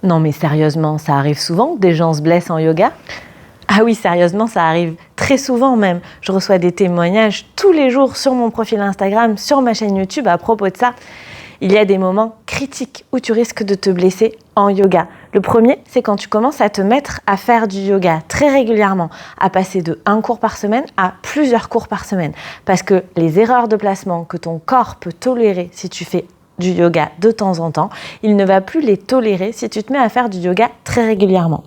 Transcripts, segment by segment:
Non mais sérieusement, ça arrive souvent que des gens se blessent en yoga? Ah oui, sérieusement, ça arrive très souvent même. Je reçois des témoignages tous les jours sur mon profil Instagram, sur ma chaîne YouTube à propos de ça. Il y a des moments critiques où tu risques de te blesser en yoga. Le premier, c'est quand tu commences à te mettre à faire du yoga très régulièrement, à passer de 1 cours par semaine à plusieurs cours par semaine. Parce que les erreurs de placement que ton corps peut tolérer si tu fais du yoga de temps en temps, il ne va plus les tolérer si tu te mets à faire du yoga très régulièrement.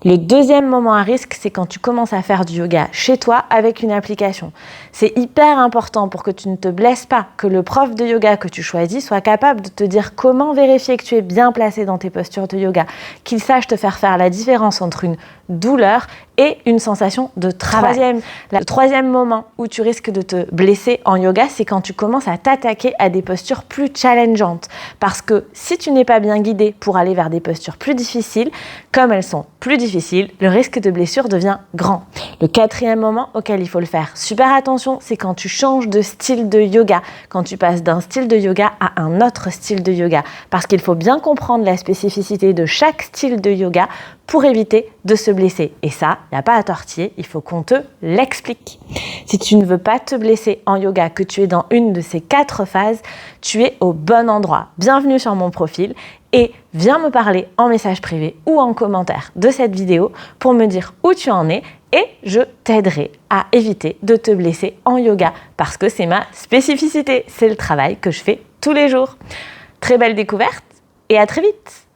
Le deuxième moment à risque, c'est quand tu commences à faire du yoga chez toi avec une application. C'est hyper important pour que tu ne te blesses pas, que le prof de yoga que tu choisis soit capable de te dire comment vérifier que tu es bien placé dans tes postures de yoga, qu'il sache te faire la différence entre une douleur et une sensation de travail. Le troisième moment où tu risques de te blesser en yoga, c'est quand tu commences à t'attaquer à des postures plus challengeantes. Parce que si tu n'es pas bien guidé pour aller vers des postures plus difficiles, comme elles sont plus difficiles, le risque de blessure devient grand. Le quatrième moment auquel il faut le faire super attention, c'est quand tu changes de style de yoga, quand tu passes d'un style de yoga à un autre style de yoga. Parce qu'il faut bien comprendre la spécificité de chaque style de yoga pour éviter de se blesser. Et ça, il n'y a pas à tortiller, il faut qu'on te l'explique. Si tu ne veux pas te blesser en yoga, que tu es dans une de ces 4 phases, tu es au bon endroit. Bienvenue sur mon profil et viens me parler en message privé ou en commentaire de cette vidéo pour me dire où tu en es et je t'aiderai à éviter de te blesser en yoga parce que c'est ma spécificité, c'est le travail que je fais tous les jours. Très belle découverte et à très vite!